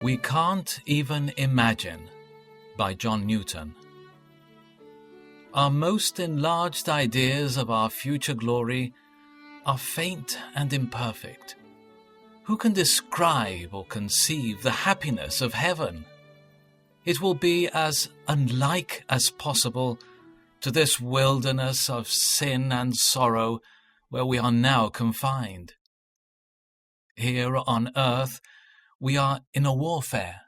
We Can't Even Imagine by John Newton. Our most enlarged ideas of our future glory are faint and imperfect. Who can describe or conceive the happiness of heaven? It will be as unlike as possible to this wilderness of sin and sorrow where we are now confined. Here on earth, we are in a warfare,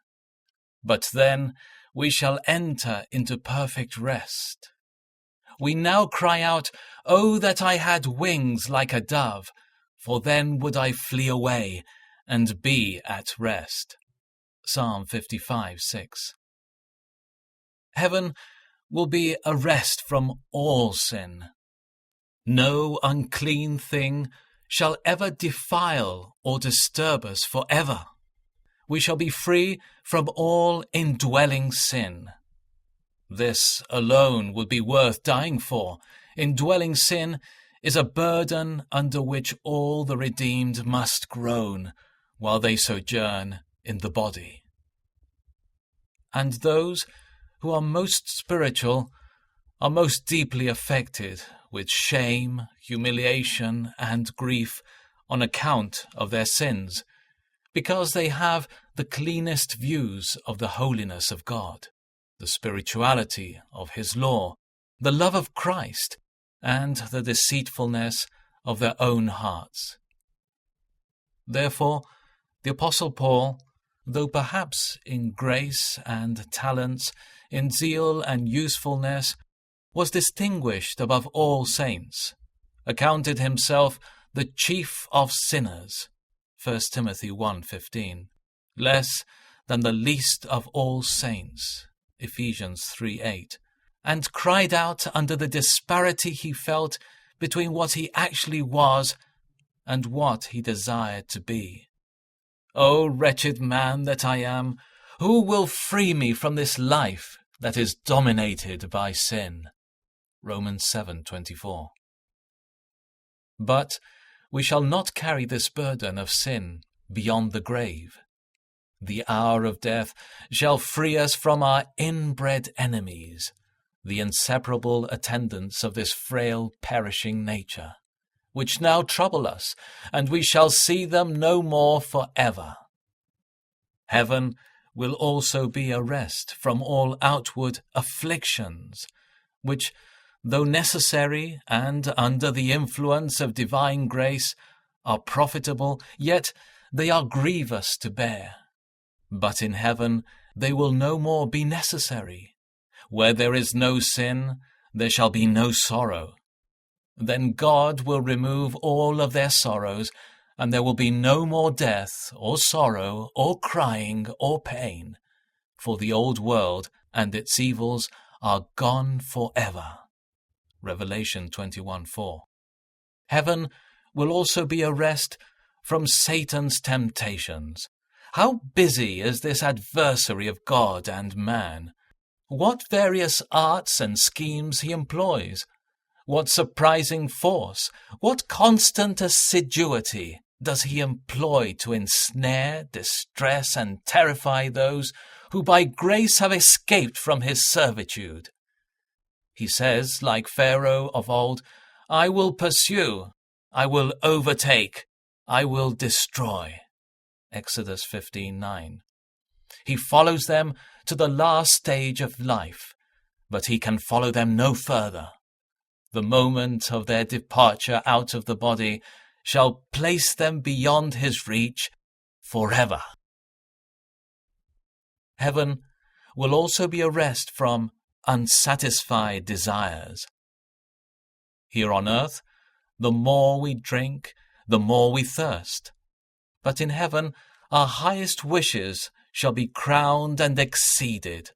but then we shall enter into perfect rest. We now cry out, "Oh, that I had wings like a dove, for then would I flee away and be at rest." Psalm 55:6. Heaven will be a rest from all sin. No unclean thing shall ever defile or disturb us forever. We shall be free from all indwelling sin. This alone would be worth dying for. Indwelling sin is a burden under which all the redeemed must groan while they sojourn in the body. And those who are most spiritual are most deeply affected with shame, humiliation, and grief on account of their sins, because they have the cleanest views of the holiness of God, the spirituality of His law, the love of Christ, and the deceitfulness of their own hearts. Therefore, the Apostle Paul, though perhaps in grace and talents, in zeal and usefulness, was distinguished above all saints, accounted himself the chief of sinners, 1 Timothy 1:15, less than the least of all saints, Ephesians 3:8, and cried out under the disparity he felt between what he actually was and what he desired to be. "O wretched man that I am, who will free me from this life that is dominated by sin?" Romans 7:24. But we shall not carry this burden of sin beyond the grave. The hour of death shall free us from our inbred enemies, the inseparable attendants of this frail, perishing nature, which now trouble us, and we shall see them no more forever. Heaven will also be a rest from all outward afflictions, which, though necessary and under the influence of divine grace, are profitable, yet they are grievous to bear. But in heaven they will no more be necessary. Where there is no sin, there shall be no sorrow. Then God will remove all of their sorrows, and there will be no more death, or sorrow, or crying, or pain, for the old world and its evils are gone forever. Revelation 21:4. Heaven will also be a rest from Satan's temptations. How busy is this adversary of God and man! What various arts and schemes he employs! What surprising force, what constant assiduity does he employ to ensnare, distress, and terrify those who by grace have escaped from his servitude! He says, like Pharaoh of old, "I will pursue, I will overtake, I will destroy." Exodus 15:9. He follows them to the last stage of life, but he can follow them no further. The moment of their departure out of the body shall place them beyond his reach forever. Heaven will also be a rest from unsatisfied desires. Here on earth, the more we drink, the more we thirst. But in heaven, our highest wishes shall be crowned and exceeded.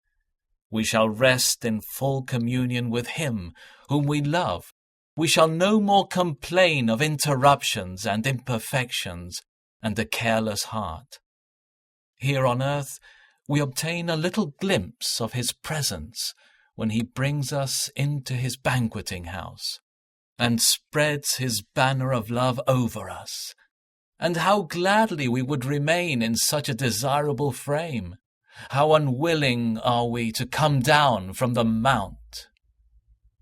We shall rest in full communion with Him whom we love. We shall no more complain of interruptions and imperfections and a careless heart. Here on earth, we obtain a little glimpse of His presence when He brings us into His banqueting house and spreads His banner of love over us. And how gladly we would remain in such a desirable frame! How unwilling are we to come down from the mount!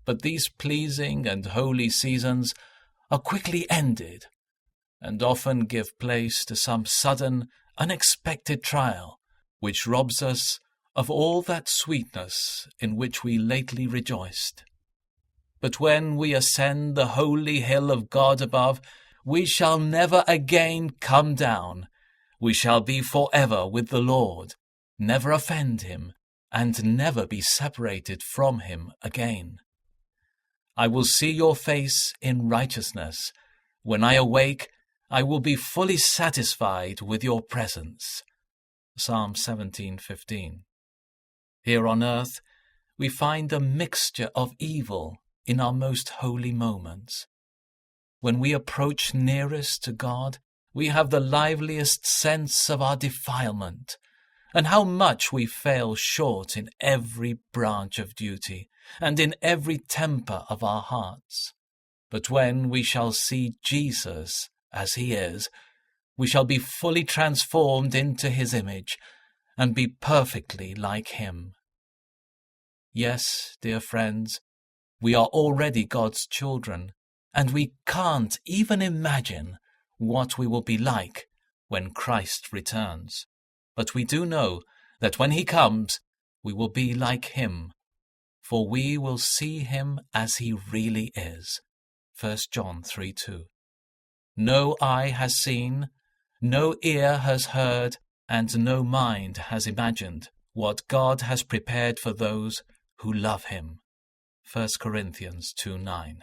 But these pleasing and holy seasons are quickly ended, and often give place to some sudden, unexpected trial, which robs us of all that sweetness in which we lately rejoiced. But when we ascend the holy hill of God above, we shall never again come down. We shall be forever with the Lord, never offend him, and never be separated from him again. I will see your face in righteousness. When I awake, I will be fully satisfied with your presence. Psalm 17:15. Here on earth, we find a mixture of evil in our most holy moments. When we approach nearest to God, we have the liveliest sense of our defilement, and how much we fail short in every branch of duty, and in every temper of our hearts. But when we shall see Jesus as he is, we shall be fully transformed into his image, and be perfectly like him. Yes, dear friends, we are already God's children, and we can't even imagine what we will be like when Christ returns. But we do know that when he comes, we will be like him, for we will see him as he really is. 1 John 3:2. No eye has seen, no ear has heard, and no mind has imagined what God has prepared for those who love him. 1 Corinthians 2:9.